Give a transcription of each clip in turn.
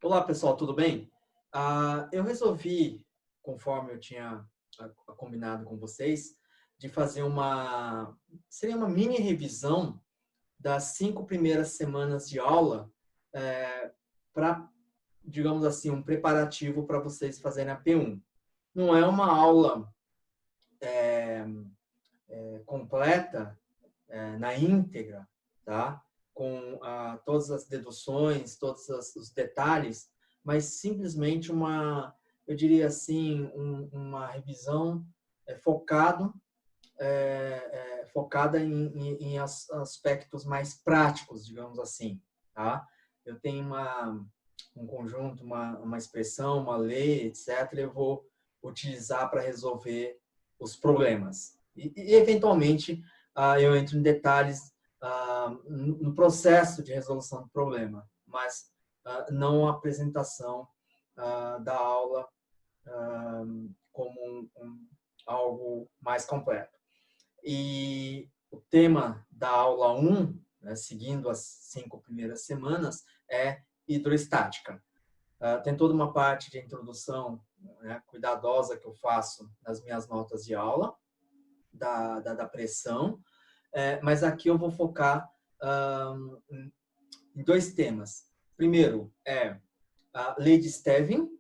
Olá, pessoal, tudo bem? Eu resolvi, conforme eu tinha combinado com vocês, de fazer seria uma mini revisão das 5 primeiras semanas de aula, para, digamos assim, um preparativo para vocês fazerem a P1. Não é uma aula completa, na íntegra, tá? Com todas as deduções, os detalhes, mas simplesmente eu diria assim, uma revisão focado, focada em aspectos mais práticos, digamos assim, tá? Eu tenho um conjunto, uma expressão, uma lei, etc. Eu vou utilizar para resolver os problemas. E eventualmente, eu entro em detalhes no processo de resolução do problema, mas não a apresentação da aula como algo mais completo. E o tema da aula 1, né, seguindo as 5 primeiras semanas, é hidroestática. Tem toda uma parte de introdução, né, cuidadosa que eu faço nas minhas notas de aula, da pressão, mas aqui eu vou focar em dois temas. Primeiro é a lei de Stevin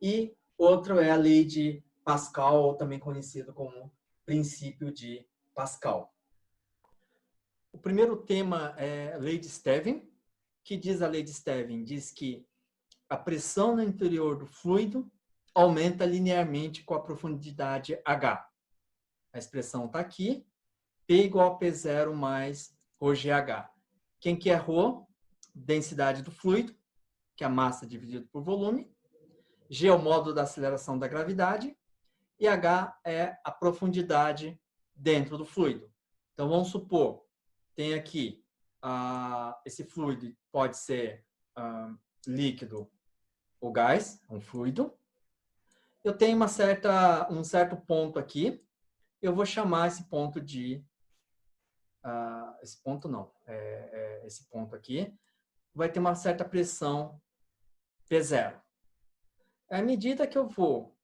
e outro é a lei de Pascal, ou também conhecido como princípio de Pascal. O primeiro tema é a lei de Stevin. Que diz a lei de Stevin? Diz que a pressão no interior do fluido aumenta linearmente com a profundidade H. A expressão está aqui, P igual a P0 mais ρGH. Quem que é ρ? Densidade do fluido, que é a massa dividida por volume. G é o módulo da aceleração da gravidade. E H é a profundidade dentro do fluido. Então, vamos supor, tem aqui, esse fluido pode ser líquido ou gás, um fluido. Eu tenho um certo ponto aqui, eu vou chamar esse ponto de... esse ponto não, esse ponto aqui, vai ter uma certa pressão P0. À medida que eu vou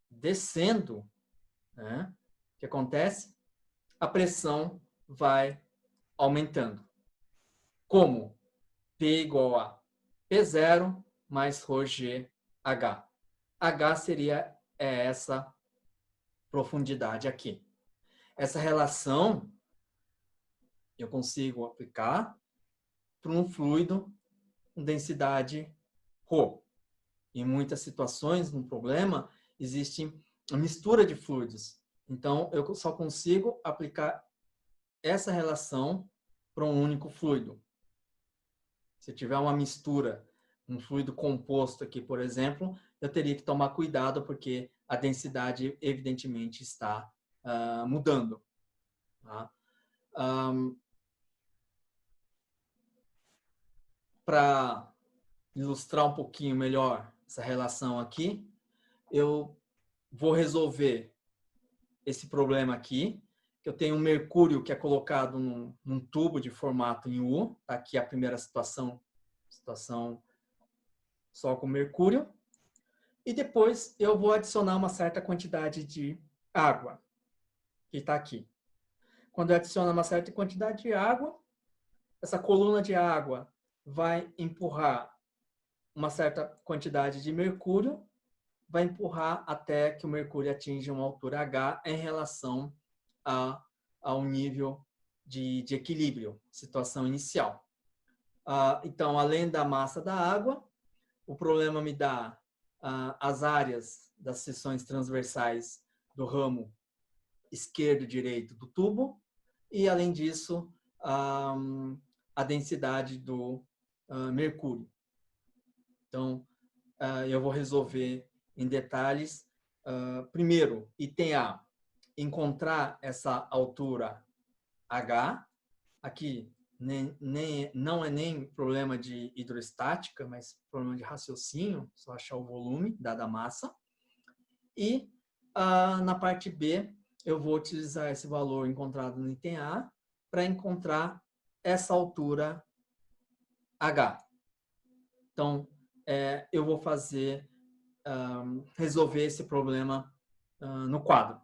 descendo, né, o que acontece? A pressão vai aumentando. Como? P igual a P0 mais ρgH. H seria essa profundidade aqui. Essa relação eu consigo aplicar para um fluido com densidade ρ. Em muitas situações, no problema, existe uma mistura de fluidos. Então, eu só consigo aplicar essa relação para um único fluido. Se tiver uma mistura, um fluido composto aqui, por exemplo, eu teria que tomar cuidado porque a densidade, evidentemente, está mudando. Tá? Para ilustrar um pouquinho melhor essa relação aqui, eu vou resolver esse problema aqui, que eu tenho um mercúrio que é colocado num tubo de formato em U. Tá aqui a primeira situação só com mercúrio. E depois eu vou adicionar uma certa quantidade de água, que está aqui. Quando eu adiciono uma certa quantidade de água, essa coluna de água vai empurrar uma certa quantidade de mercúrio, vai empurrar até que o mercúrio atinja uma altura H em relação ao nível de equilíbrio, situação inicial. Então, além da massa da água, o problema me dá as áreas das seções transversais do ramo esquerdo e direito do tubo e, além disso, a densidade do mercúrio. Então, eu vou resolver em detalhes. Primeiro, item A, encontrar essa altura H. Aqui não é nem problema de hidroestática, mas problema de raciocínio, só achar o volume, dada a massa. E na parte B, eu vou utilizar esse valor encontrado no item A para encontrar essa altura H. Então, eu vou resolver esse problema no quadro.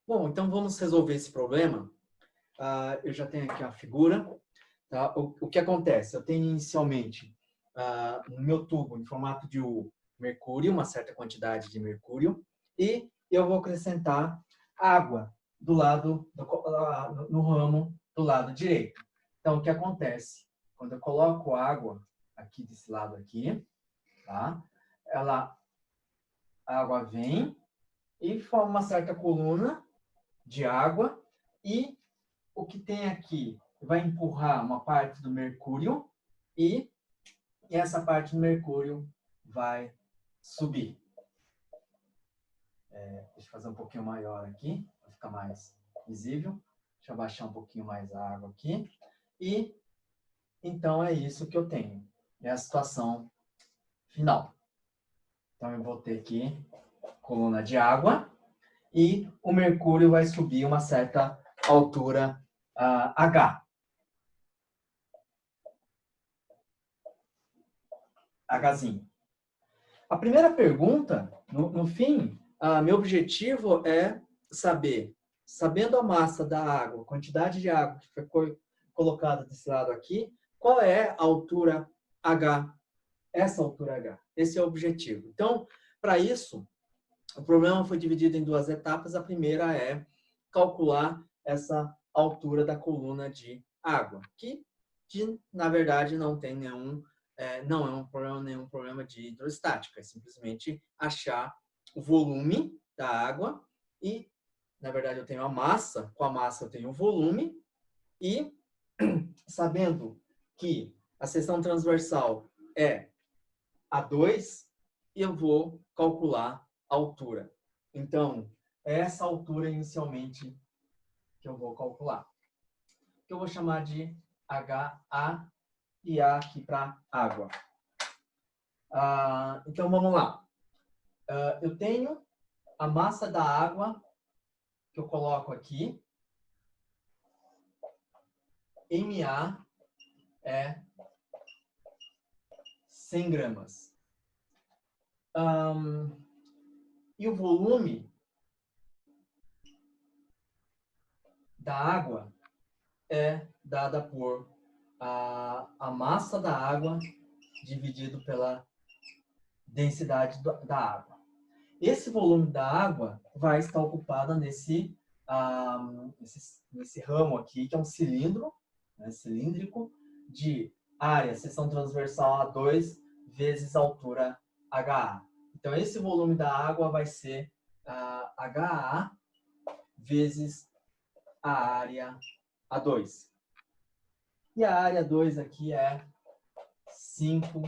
Bom, então vamos resolver esse problema. Eu já tenho aqui a figura. Tá? O que acontece? Eu tenho inicialmente no meu tubo, em formato de U, mercúrio, uma certa quantidade de mercúrio, e eu vou acrescentar água no ramo do lado direito. Então, o que acontece? Quando eu coloco água aqui desse lado aqui, tá? A água vem e forma uma certa coluna de água, e o que tem aqui vai empurrar uma parte do mercúrio e essa parte do mercúrio vai subir. Deixa eu fazer um pouquinho maior aqui, para ficar mais visível. Deixa eu abaixar um pouquinho mais a água aqui. E então é isso que eu tenho. É a situação final. Então eu vou ter aqui coluna de água e o mercúrio vai subir uma certa altura H. Hzinho. A primeira pergunta, no fim, meu objetivo é saber, sabendo a massa da água, a quantidade de água que foi colocada desse lado aqui, qual é a altura H, essa altura H. Esse é o objetivo. Então, para isso, o problema foi dividido em duas etapas. A primeira é calcular essa altura da coluna de água, que na verdade não tem nenhum não é nenhum problema de hidrostática, é simplesmente achar o volume da água e, na verdade, eu tenho a massa, com a massa eu tenho o volume e, sabendo que a seção transversal é A2, eu vou calcular a altura. Então, é essa altura inicialmente que eu vou calcular. Que eu vou chamar de HA e A aqui para água. Então, vamos lá. Eu tenho a massa da água que eu coloco aqui. MA é 100 gramas. E o volume da água é dada por a massa da água dividido pela densidade da água. Esse volume da água vai estar ocupado nesse ramo aqui, que é um cilindro, né, cilíndrico, de área, seção transversal A2 vezes altura HA. Então, esse volume da água vai ser HA vezes a área A2. E a área 2 aqui é 5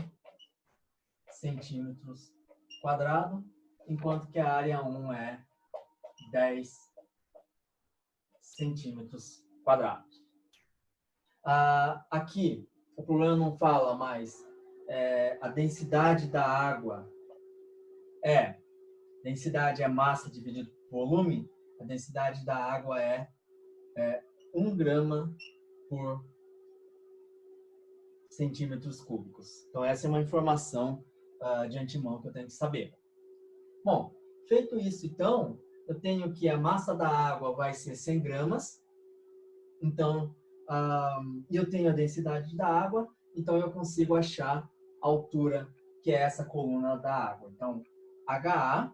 centímetros quadrados, enquanto que a área 1 é 10 centímetros quadrados. Aqui, o problema não fala, mas a densidade da água densidade é massa dividido por volume, a densidade da água é 1 grama por centímetros cúbicos. Então, essa é uma informação de antemão que eu tenho que saber. Bom, feito isso, então, eu tenho que a massa da água vai ser 100 gramas. Então, eu tenho a densidade da água, então eu consigo achar a altura, que é essa coluna da água. Então, HA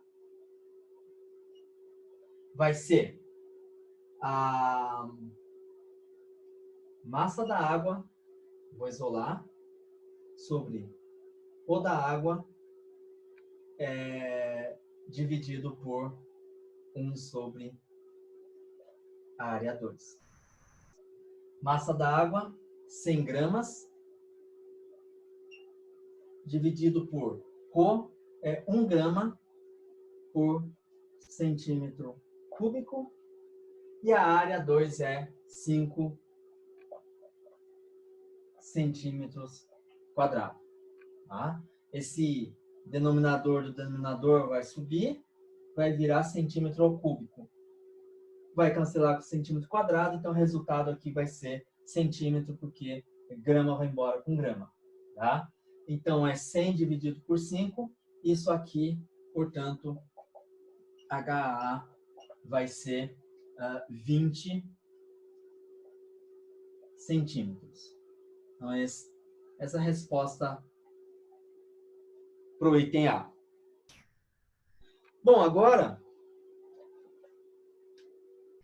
vai ser a massa da água, vou isolar, sobre o da água, dividido por 1 sobre a área 2. Massa da água, 100 gramas, dividido por Rho, 1 grama por centímetro cúbico, e a área 2 é 5 centímetros quadrados. Tá? Esse denominador do denominador vai subir, vai virar centímetro ao cúbico. Vai cancelar com centímetro quadrado, então o resultado aqui vai ser centímetro, porque grama vai embora com grama. Tá? Então, é 100 dividido por 5. Isso aqui, portanto, HA vai ser 20 centímetros. Então, essa é a resposta para o item A. Bom, agora,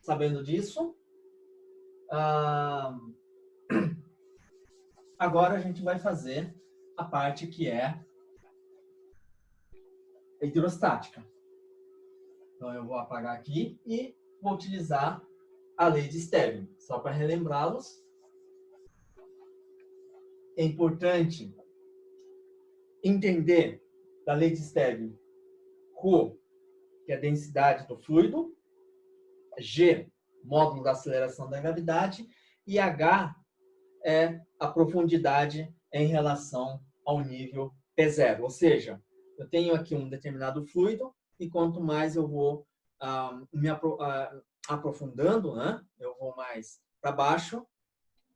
sabendo disso, agora a gente vai fazer a parte que é hidrostática. Então, eu vou apagar aqui e vou utilizar a lei de Stevin. Só para relembrá-los, é importante entender da lei de Stevin Rho, que é a densidade do fluido, G, módulo da aceleração da gravidade, e H é a profundidade em relação ao nível P0. Ou seja, eu tenho aqui um determinado fluido e quanto mais eu vou me aprofundando, né, eu vou mais para baixo,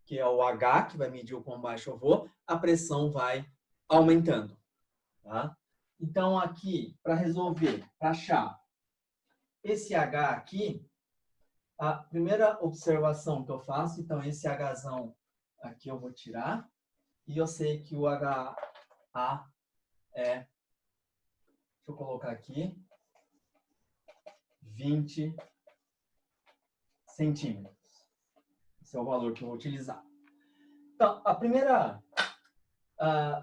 que é o H, que vai medir o quão baixo eu vou, a pressão vai aumentando. Tá? Então, aqui, para resolver, para achar esse H aqui, a primeira observação que eu faço, então, esse Hzão aqui eu vou tirar, e eu sei que o HA é, deixa eu colocar aqui, 20 centímetros. Esse é o valor que eu vou utilizar. Então, a primeira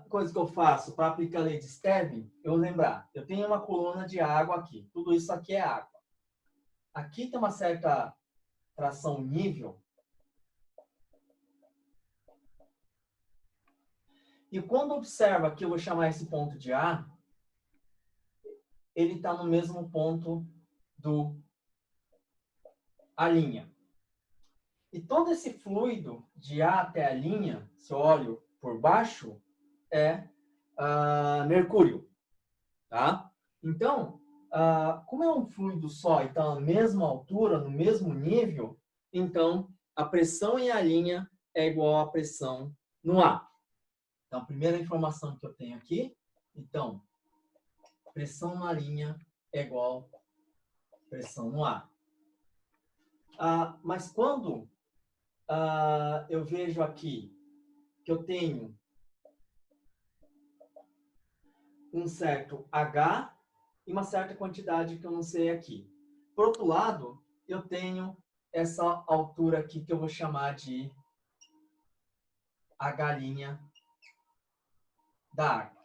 coisa que eu faço para aplicar a lei de Stevin, eu lembrar, eu tenho uma coluna de água aqui, tudo isso aqui é água. Aqui tem uma certa tração nível. E quando observa que eu vou chamar esse ponto de A, ele está no mesmo ponto do A'. E todo esse fluido de A até a linha, se eu olho por baixo, é mercúrio. Tá? Então, como é um fluido só e está na mesma altura, no mesmo nível, então a pressão em A' é igual à pressão no A. Então, a primeira informação que eu tenho aqui, então, pressão na linha é igual a pressão no A. Mas quando eu vejo aqui que eu tenho um certo H e uma certa quantidade que eu não sei aqui. Por outro lado, eu tenho essa altura aqui que eu vou chamar de H' da água.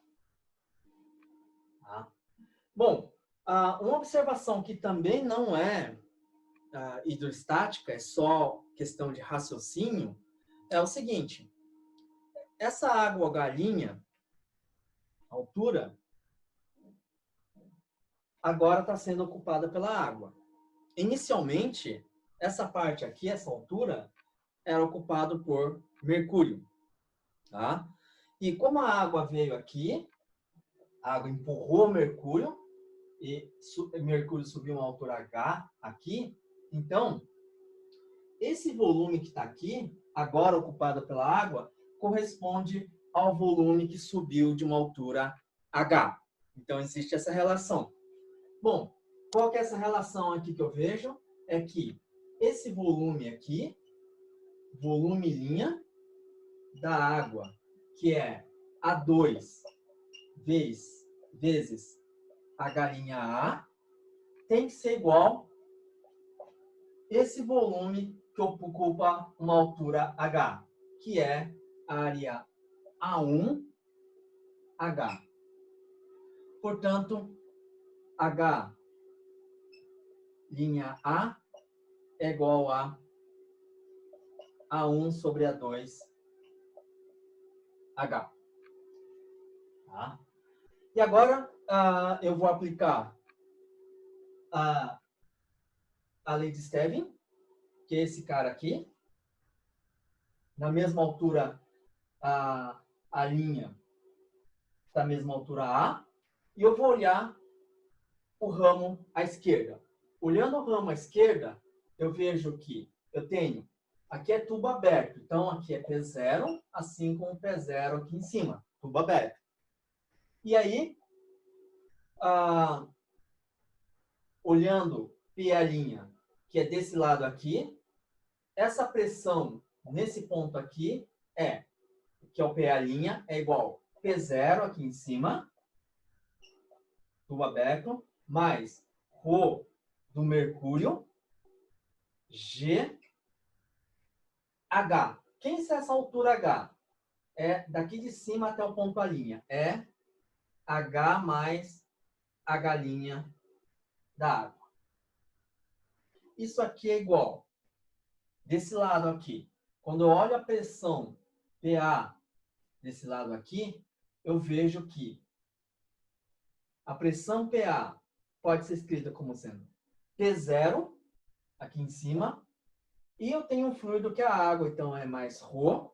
Tá? Bom, uma observação que também não é hidrostática, é só questão de raciocínio, é o seguinte. Essa água H', altura, agora está sendo ocupada pela água. Inicialmente, essa parte aqui, essa altura, era ocupada por mercúrio. Tá? E como a água veio aqui, a água empurrou o mercúrio, e mercúrio subiu uma altura H aqui, então, esse volume que está aqui, agora ocupado pela água, corresponde ao volume que subiu de uma altura H. Então, existe essa relação. Bom, qual que é essa relação aqui que eu vejo? É que esse volume aqui, volume linha da água, que é A2 vezes H', tem que ser igual esse volume que ocupa uma altura H, que é a área A1H. Portanto, H' A é igual a A1 sobre A2H. Tá? E agora eu vou aplicar a lei de Stevin, que é esse cara aqui. Na mesma altura, a linha da mesma altura A. E eu vou olhar o ramo à esquerda. Olhando o ramo à esquerda, eu vejo que eu tenho Aqui é tubo aberto. Então, aqui é P0, assim como P0 aqui em cima. Tubo aberto. E aí, olhando P', que é desse lado aqui, essa pressão nesse ponto aqui que é o P' é igual P0 aqui em cima, tubo aberto, mais ρ do mercúrio, G, H. Quem é essa altura H? É daqui de cima até o ponto A'. É H mais H' da água. Isso aqui é igual. Desse lado aqui, quando eu olho a pressão PA desse lado aqui, eu vejo que a pressão PA pode ser escrita como sendo P0, aqui em cima, e eu tenho um fluido que é a água, então é mais ρ,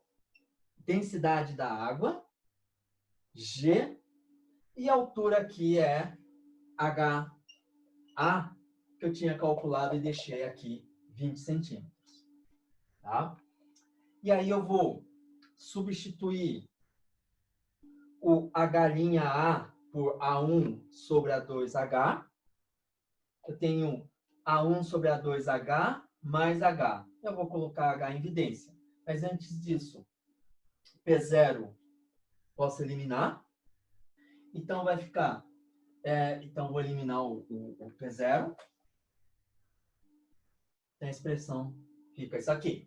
densidade da água, G, e a altura aqui é HA, que eu tinha calculado e deixei aqui 20 centímetros. Tá? E aí eu vou substituir o H'A por A1 sobre A2H. Eu tenho A1 sobre A2H mais H. Eu vou colocar H em evidência. Mas antes disso, P0 posso eliminar. Então vai ficar... então vou eliminar o P0. A expressão fica isso aqui.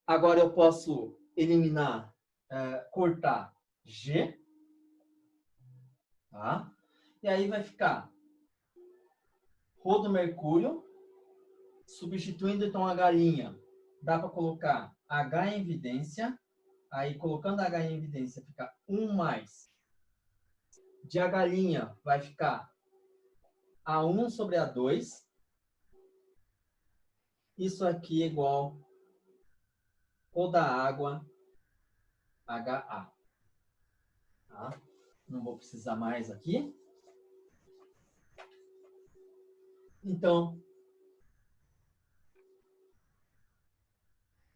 Agora eu posso eliminar, cortar G. Tá? E aí vai ficar ρ do mercúrio, substituindo então a H', dá para colocar H em evidência, aí colocando H em evidência fica 1 mais. De H' vai ficar A1 sobre A2. Isso aqui é igual ρ da água HA. Tá? Não vou precisar mais aqui. Então,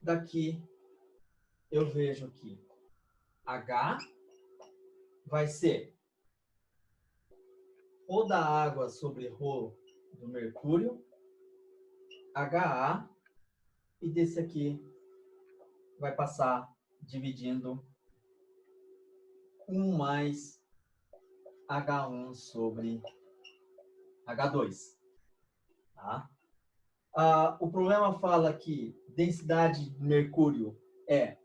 daqui eu vejo que H vai ser ρ da água sobre ρ do mercúrio, HA, e desse aqui vai passar dividindo 1 mais H1 sobre H2. Tá? O problema fala que densidade de mercúrio é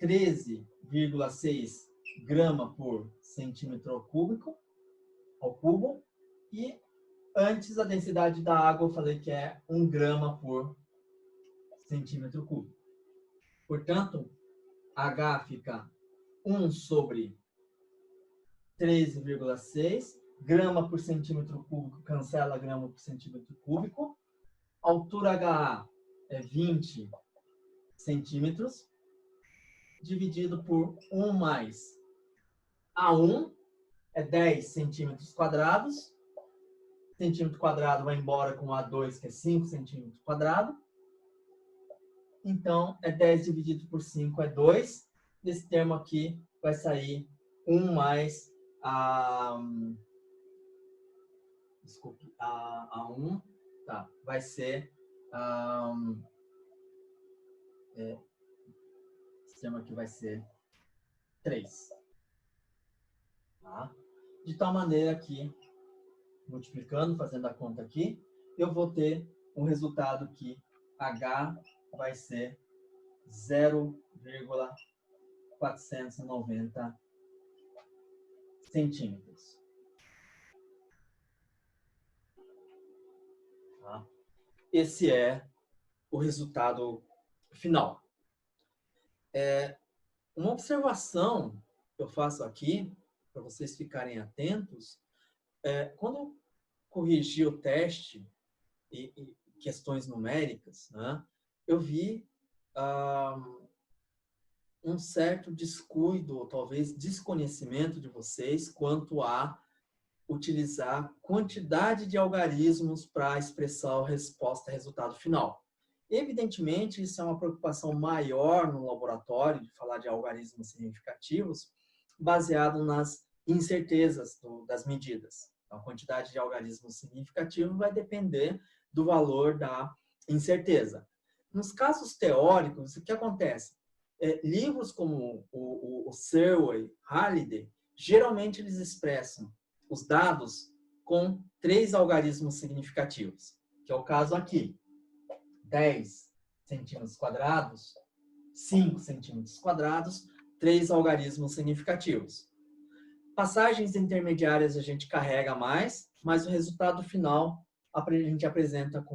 13,6 grama por centímetro ao cubo, e antes a densidade da água eu falei que é 1 grama por centímetro cúbico. Portanto, H fica 1 sobre 13,6 grama por centímetro cúbico, cancela grama por centímetro cúbico. A altura HA é 20 centímetros, dividido por 1 mais A1, é 10 centímetros quadrados. Centímetro quadrado vai embora com A2, que é 5 centímetros quadrados. Então, é 10 dividido por 5 é 2. Desse termo aqui vai sair 1 mais desculpe, A1, tá, vai ser esse termo aqui vai ser 3. Tá? De tal maneira que, multiplicando, fazendo a conta aqui, eu vou ter um resultado que H vai ser 0,490 centímetros. Tá? Esse é o resultado final. Uma observação que eu faço aqui, para vocês ficarem atentos, quando eu corrigi o teste e questões numéricas, né, eu vi um certo descuido, ou talvez desconhecimento de vocês quanto a utilizar quantidade de algarismos para expressar a resposta, resultado final. Evidentemente, isso é uma preocupação maior no laboratório, de falar de algarismos significativos, baseado nas incertezas das medidas. Então, a quantidade de algarismos significativos vai depender do valor da incerteza. Nos casos teóricos, o que acontece? Livros como o Survey, Halliday, geralmente eles expressam os dados com 3 algarismos significativos, que é o caso aqui. 10 centímetros quadrados, 5 centímetros quadrados, 3 algarismos significativos. Passagens intermediárias a gente carrega mais, mas o resultado final a gente apresenta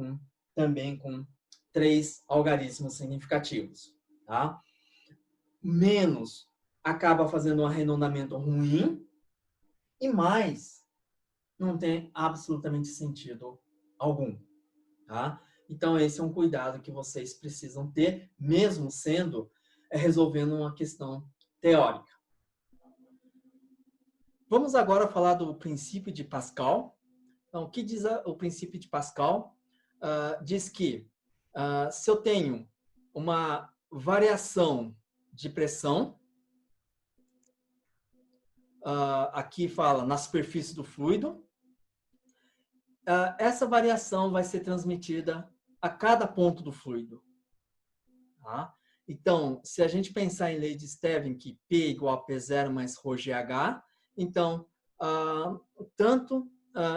também com 3 algarismos significativos. Tá? Menos acaba fazendo um arredondamento ruim e mais não tem absolutamente sentido algum. Tá? Então, esse é um cuidado que vocês precisam ter, mesmo resolvendo uma questão teórica. Vamos agora falar do princípio de Pascal. Então, o que diz o princípio de Pascal? Diz que se eu tenho uma variação de pressão, aqui fala na superfície do fluido, essa variação vai ser transmitida a cada ponto do fluido. Tá? Então, se a gente pensar em lei de Stevin, que P igual a P0 mais ρgh, então,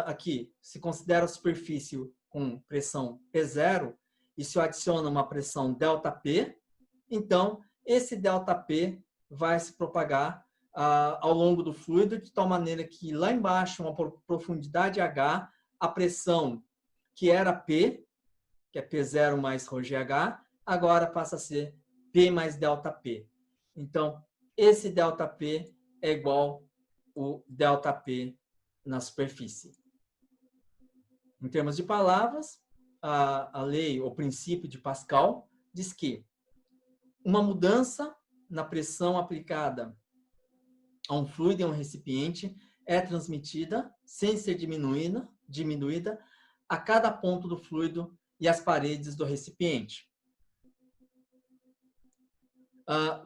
aqui, se considera a superfície com pressão P0, e se eu adiciono uma pressão ΔP, então, esse ΔP vai se propagar ao longo do fluido, de tal maneira que lá embaixo, uma profundidade H, a pressão que era P, que é P0 mais ρgh, agora passa a ser P mais ΔP. Então, esse ΔP é igual o ΔP na superfície. Em termos de palavras, a lei, o princípio de Pascal, diz que uma mudança na pressão aplicada a um fluido em um recipiente é transmitida, sem ser diminuída a cada ponto do fluido e as paredes do recipiente.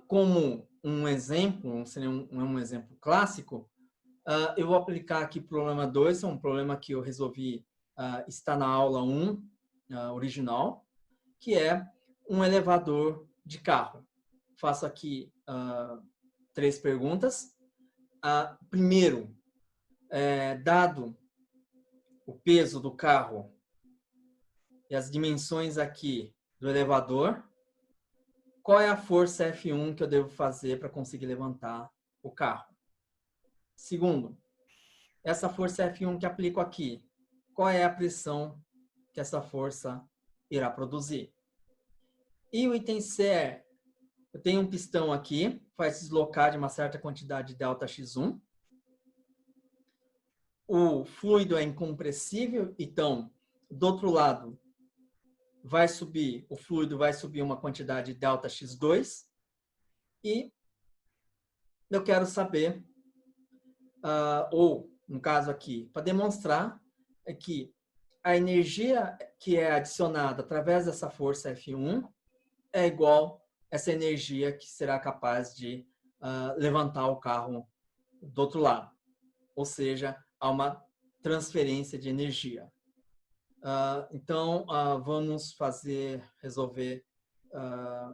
Como um exemplo, seria um exemplo clássico, eu vou aplicar aqui o problema 2, é um problema que eu resolvi, está na aula 1, original, que é um elevador de carro. Faço aqui 3 perguntas. Primeiro, dado o peso do carro e as dimensões aqui do elevador, qual é a força F1 que eu devo fazer para conseguir levantar o carro? Segundo, essa força F1 que aplico aqui, qual é a pressão que essa força irá produzir? E o item C é, eu tenho um pistão aqui, vai se deslocar de uma certa quantidade de ΔX1. O fluido é incompressível, então, do outro lado, o fluido vai subir uma quantidade de ΔX2. E eu quero saber, ou, no caso aqui, para demonstrar que a energia que é adicionada através dessa força F1 é igual a essa energia que será capaz de levantar o carro do outro lado. Ou seja, há uma transferência de energia. Então, vamos resolver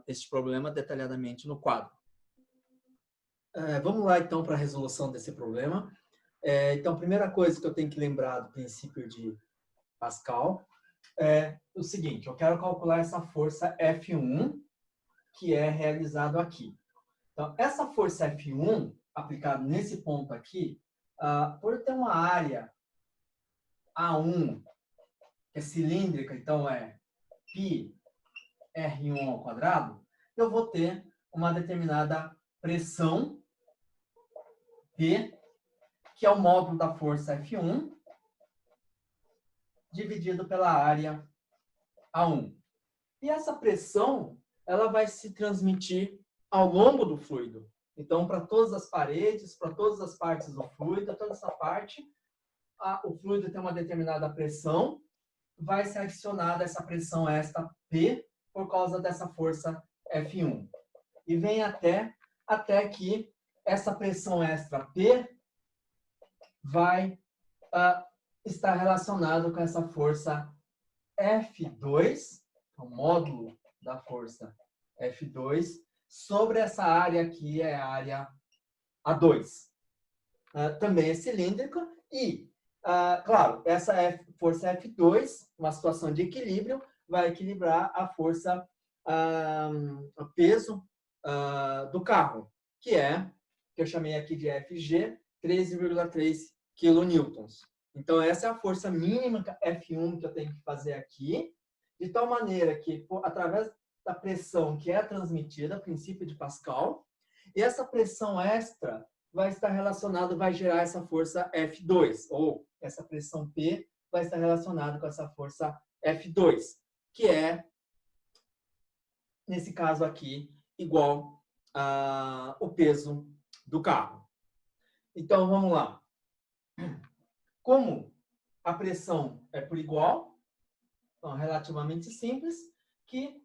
este problema detalhadamente no quadro. Vamos lá, então, para a resolução desse problema. Então, a primeira coisa que eu tenho que lembrar do princípio de Pascal é o seguinte: eu quero calcular essa força F1, que é realizado aqui. Então, essa força F1, aplicada nesse ponto aqui, por ter uma área A1, que é cilíndrica, então é π R1 ao quadrado, eu vou ter uma determinada pressão P, que é o módulo da força F1, dividido pela área A1. E essa pressão, ela vai se transmitir ao longo do fluido. Então, para todas as paredes, para todas as partes do fluido, toda essa parte, o fluido tem uma determinada pressão, vai ser adicionada essa pressão esta P por causa dessa força F1. E vem até que essa pressão extra P vai estar relacionado com essa força F2, o módulo da força F2, sobre essa área aqui, é a área A2. Também é cilíndrica e, claro, essa força F2, uma situação de equilíbrio, vai equilibrar a força, o peso do carro, que eu chamei aqui de FG, 13,3 kN. Então, essa é a força mínima F1 que eu tenho que fazer aqui, de tal maneira que, através da pressão que é transmitida, princípio de Pascal, e essa pressão extra vai estar relacionada, vai gerar essa força F2, ou essa pressão P vai estar relacionada com essa força F2, que é, nesse caso aqui, igual ao peso do carro. Então, vamos lá. Como a pressão é por igual, então, relativamente simples, que,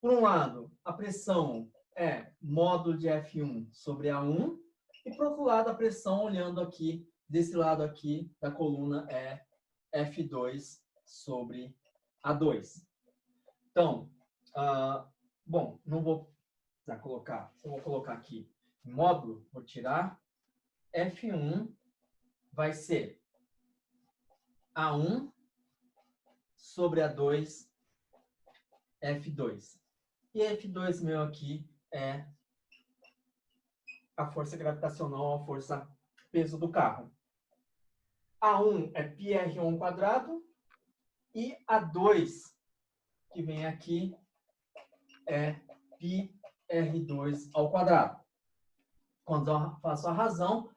por um lado, a pressão é módulo de F1 sobre A1, e, por outro lado, a pressão, olhando aqui, desse lado aqui da coluna, é F2 sobre A2. Então, bom, não vou colocar, eu vou colocar aqui módulo, vou tirar, F1 vai ser A1 sobre A2, F2. E F2 meu aqui é a força gravitacional, a força peso do carro. A1 é πr1 quadrado e A2, que vem aqui, é πr2 ao quadrado. Quando eu faço a razão,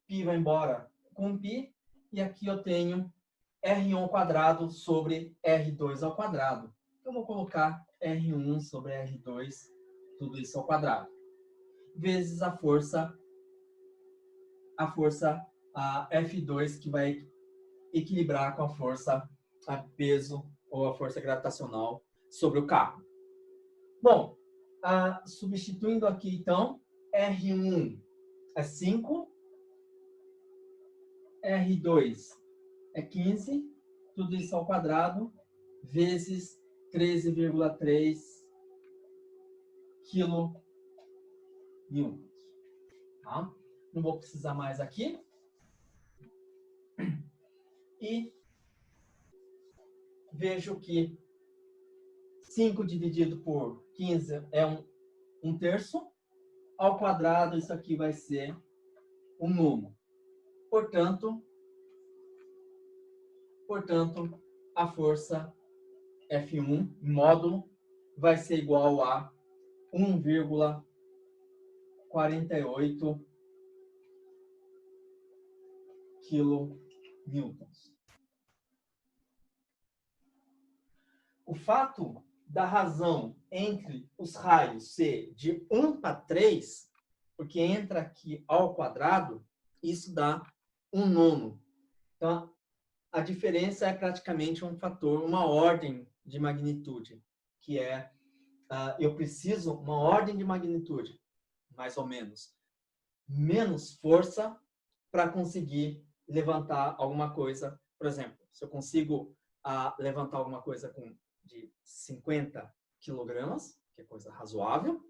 π vai embora com π, e aqui eu tenho R1 ao quadrado sobre R2 ao quadrado. Eu vou colocar R1 sobre R2, tudo isso ao quadrado, vezes a força F2, que vai equilibrar com a força peso ou a força gravitacional sobre o carro. Bom, substituindo aqui, então, R1 é 5, R2 é 15, tudo isso ao quadrado, vezes 13,3 kN. Tá? Não vou precisar mais aqui. E vejo que 5 dividido por 15 é um terço. Ao quadrado, isso aqui vai ser um nono. Portanto, a força F1, módulo, vai ser igual a 1,48 kN. O fato da razão entre os raios ser de 1 para 3, porque entra aqui ao quadrado, isso dá um nono. Então, a diferença é praticamente um fator, uma ordem de magnitude, que é, eu preciso uma ordem de magnitude, mais ou menos, menos força para conseguir levantar alguma coisa. Por exemplo, se eu consigo levantar alguma coisa de 50 quilogramas, que é coisa razoável,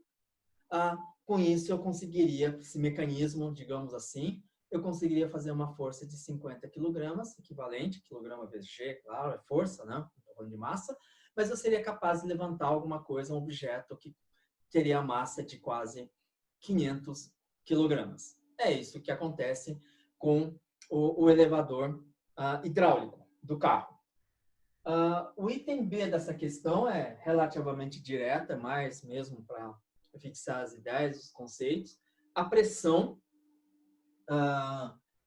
com isso eu conseguiria, esse mecanismo, digamos assim, eu conseguiria fazer uma força de 50 quilogramas, equivalente, quilograma vezes G, claro, é força, né? Estou falando de massa, mas eu seria capaz de levantar alguma coisa, um objeto que teria a massa de quase 500 quilogramas. É isso que acontece com o elevador hidráulico do carro. O item B dessa questão é relativamente direta, mas mesmo para fixar as ideias, os conceitos. A pressão,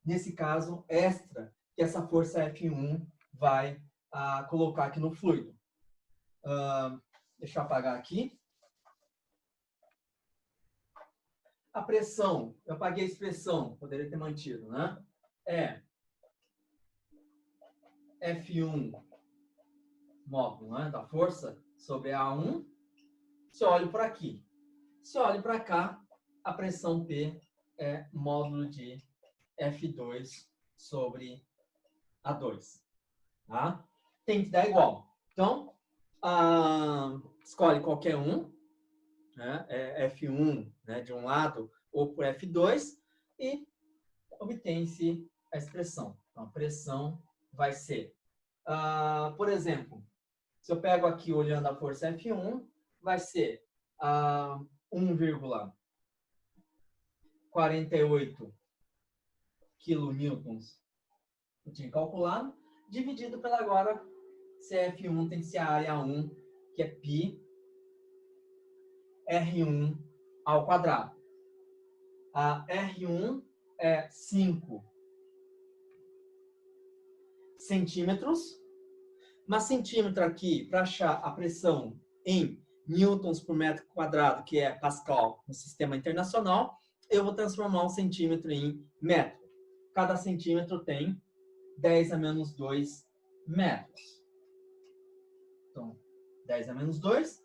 nesse caso, extra, que essa força F1 vai colocar aqui no fluido. Deixa eu apagar aqui. A pressão, eu apaguei a expressão, poderia ter mantido, né? É F1 módulo, né, da força sobre A1. Se eu olho por aqui. Se eu olho para cá, a pressão P é módulo de F2 sobre A2. Tá? Tem que dar igual. Então, escolhe qualquer um, né? F1, né, de um lado ou por F2 e obtém-se a expressão. Então, a pressão vai ser, por exemplo, se eu pego aqui olhando a força F1, vai ser 1,48 kN, eu tinha calculado, dividido pela agora CF1 tem que ser a área 1, que é π R1 ao quadrado. A R1 é 5 centímetros. Mas centímetro aqui, para achar a pressão em newtons por metro quadrado, que é Pascal no sistema internacional, eu vou transformar um centímetro em metro. Cada centímetro tem 10 a menos 2 metros. Então, 10 a menos 2.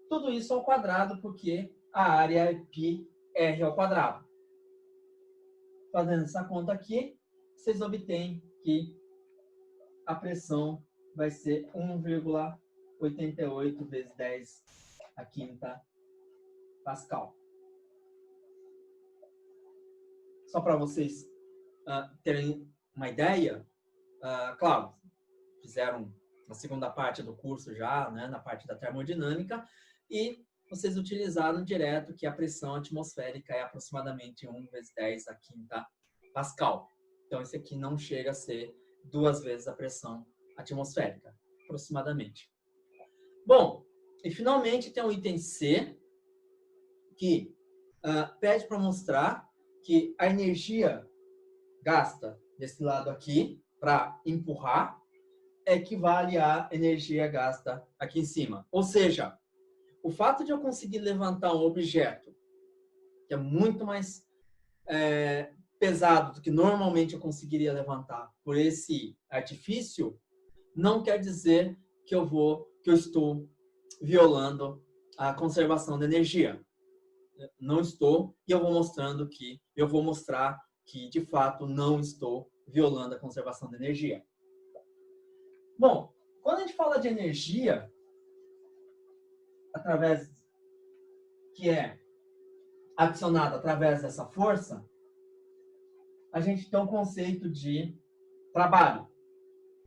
Tudo isso ao quadrado, porque a área é πr ao quadrado. Fazendo essa conta aqui, vocês obtêm que a pressão vai ser 1,88 vezes 10 a quinta Pascal. Só para vocês terem uma ideia, claro, fizeram a segunda parte do curso já, né, na parte da termodinâmica, e vocês utilizaram direto que a pressão atmosférica é aproximadamente 1 vezes 10 a quinta Pascal. Então, esse aqui não chega a ser 2 vezes a pressão atmosférica, aproximadamente. Bom, e finalmente tem o item C, que pede para mostrar que a energia gasta desse lado aqui para empurrar equivale à energia gasta aqui em cima. Ou seja, o fato de eu conseguir levantar um objeto que é muito mais pesado do que normalmente eu conseguiria levantar por esse artifício, não quer dizer que eu estou violando a conservação da energia. Não estou, e eu vou mostrar que, de fato, não estou violando a conservação da energia. Bom, quando a gente fala de energia, que é adicionada através dessa força, a gente tem um conceito de trabalho,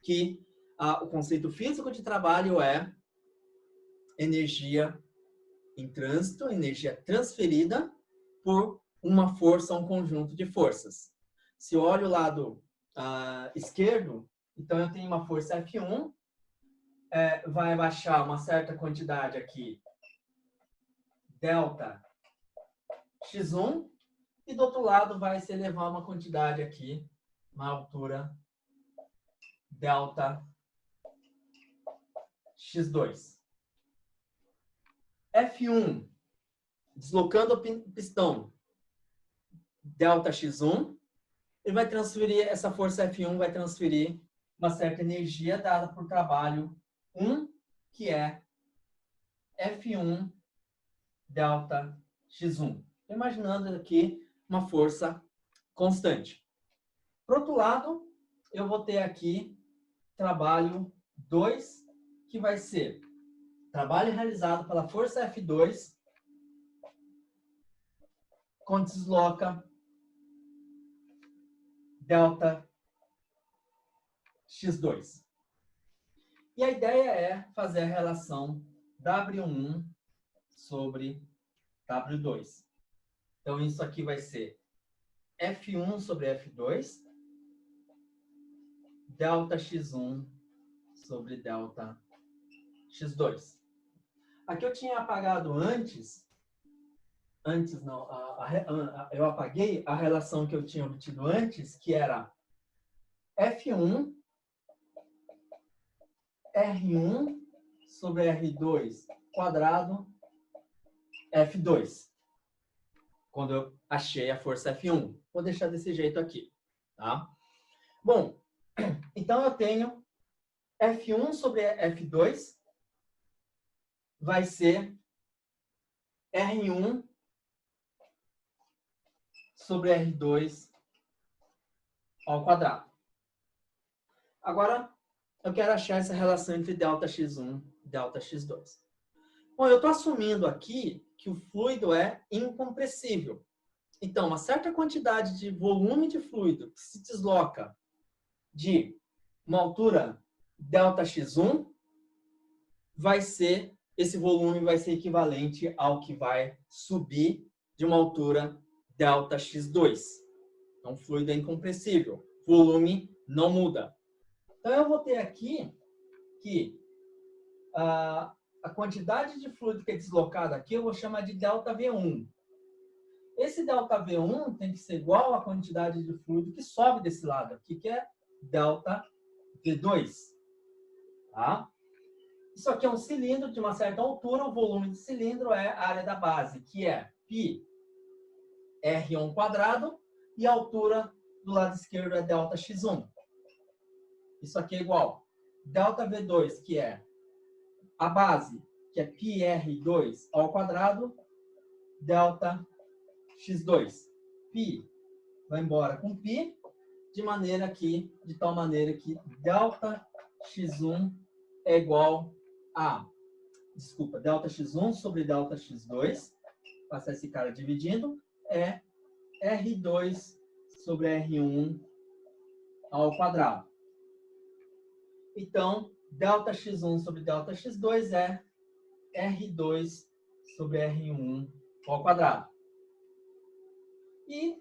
que o conceito físico de trabalho é energia em trânsito, energia transferida por uma força ou um conjunto de forças. Se eu olho o lado esquerdo, então eu tenho uma força F1, vai baixar uma certa quantidade aqui, delta x1, e do outro lado vai se elevar uma quantidade aqui, uma altura delta x2. F1, deslocando o pistão, delta x1, ele vai transferir, essa força F1 vai transferir uma certa energia dada por trabalho 1, que é F1 delta x1. Estou imaginando aqui uma força constante. Por outro lado, eu vou ter aqui trabalho 2, que vai ser trabalho realizado pela força F2, quando desloca delta x2. E a ideia é fazer a relação W1 sobre W2. Então, isso aqui vai ser F1 sobre F2, delta x1 sobre delta x2. Aqui eu tinha apagado antes não, eu apaguei a relação que eu tinha obtido antes, que era F1 R1 sobre R2 quadrado F2, quando eu achei a força F1. Vou deixar desse jeito aqui, tá? Bom, então eu tenho F1 sobre F2 vai ser R1 sobre R2 ao quadrado. Agora, eu quero achar essa relação entre ΔX1 e ΔX2. Bom, eu estou assumindo aqui que o fluido é incompressível. Então, uma certa quantidade de volume de fluido que se desloca de uma altura ΔX1, esse volume vai ser equivalente ao que vai subir de uma altura ΔX2. Então, o fluido é incompressível. Volume não muda. Então, eu vou ter aqui que a quantidade de fluido que é deslocada aqui, eu vou chamar de ΔV1. Esse ΔV1 tem que ser igual à quantidade de fluido que sobe desse lado aqui, que é ΔV2. Tá? Isso aqui é um cilindro de uma certa altura, o volume do cilindro é a área da base, que é π R1 quadrado, e a altura do lado esquerdo é ΔX1. Isso aqui é igual ΔV2, que é a base, que é πr2 ao quadrado, ΔX2. Π vai embora com π, de tal maneira que ΔX1 é igual a, ΔX1 sobre ΔX2, passar esse cara dividindo, é R2 sobre R1 ao quadrado. Então, ΔX1 sobre ΔX2 é R2 sobre R1 ao quadrado. E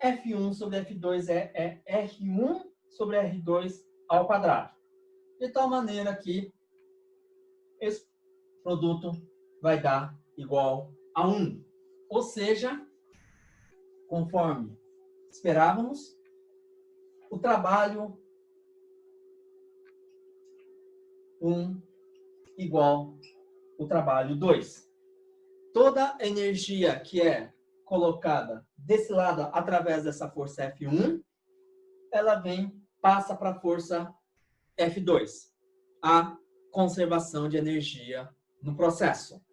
F1 sobre F2 é R1 sobre R2 ao quadrado. De tal maneira que esse produto vai dar igual a 1. Ou seja, conforme esperávamos, o trabalho 1 igual o trabalho 2. Toda energia que é colocada desse lado através dessa força F1, ela passa para a força F2, a conservação de energia no processo.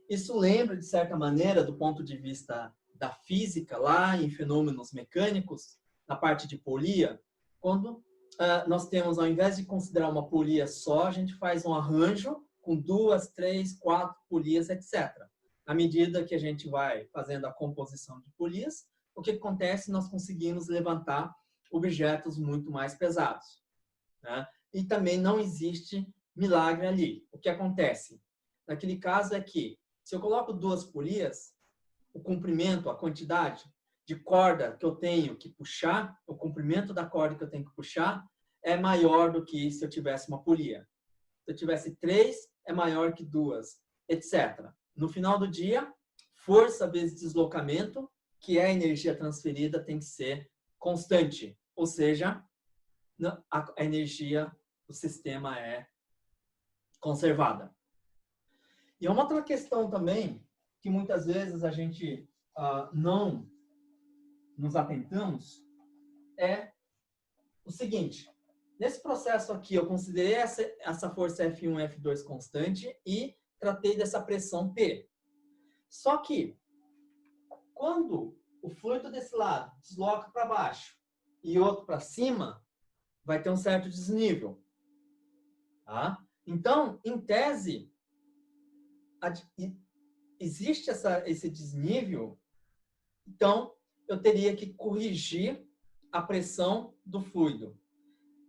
Isso lembra, de certa maneira, do ponto de vista da física, lá em fenômenos mecânicos, na parte de polia, quando nós temos, ao invés de considerar uma polia só, a gente faz um arranjo com 2, 3, 4 polias, etc. À medida que a gente vai fazendo a composição de polias, o que acontece? Nós conseguimos levantar objetos muito mais pesados, né? E também não existe milagre ali. O que acontece? Naquele caso é que, se eu coloco 2 polias, o comprimento, a quantidade de corda que eu tenho que puxar, o comprimento da corda que eu tenho que puxar, é maior do que se eu tivesse uma polia. Se eu tivesse 3, é maior que 2, etc. No final do dia, força vezes deslocamento, que é a energia transferida, tem que ser constante. Ou seja, a energia do sistema é conservada. E uma outra questão também, que muitas vezes a gente não nos atentamos, é o seguinte: nesse processo aqui, eu considerei essa força F1 e F2 constante e tratei dessa pressão P. Só que, quando o fluido desse lado desloca para baixo e outro para cima, vai ter um certo desnível. Tá? Então, em tese, existe esse desnível, então eu teria que corrigir a pressão do fluido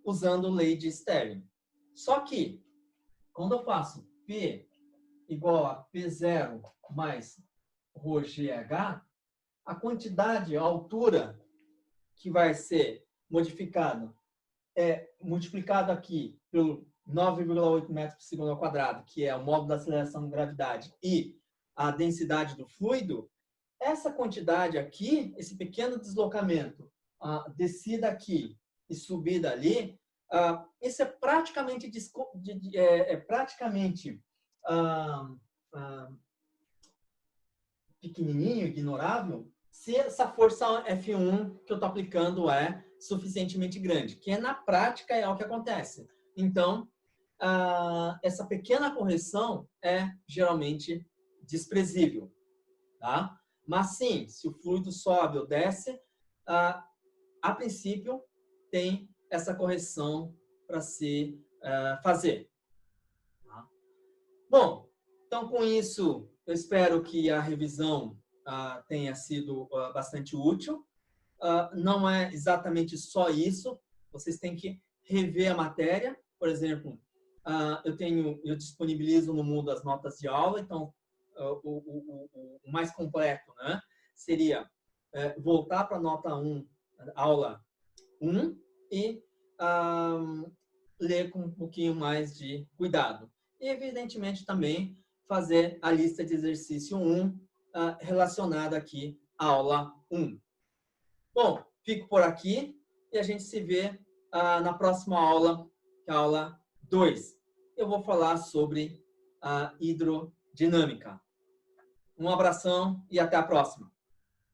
usando lei de Stirling. Só que, quando eu faço P igual a P0 mais ρgh, a quantidade, a altura que vai ser modificada é multiplicado aqui pelo 9,8 metros por segundo ao quadrado, que é o módulo da aceleração de gravidade, e a densidade do fluido. Essa quantidade aqui, esse pequeno deslocamento, descida aqui e subida ali, isso é praticamente, pequenininho, ignorável, se essa força F1 que eu estou aplicando é suficientemente grande, que na prática é o que acontece. Então, essa pequena correção é geralmente desprezível, tá? Mas sim, se o fluido sobe ou desce, a princípio tem essa correção para se fazer. Tá? Bom, então com isso eu espero que a revisão tenha sido bastante útil. Não é exatamente só isso, vocês têm que rever a matéria. Por exemplo, eu disponibilizo no Moodle as notas de aula, então o mais completo, né, seria voltar para a nota 1, aula 1, e ler com um pouquinho mais de cuidado. E, evidentemente, também fazer a lista de exercício 1 relacionada aqui à aula 1. Bom, fico por aqui e a gente se vê na próxima aula, que é a aula 2. Eu vou falar sobre a hidrodinâmica. Um abração e até a próxima.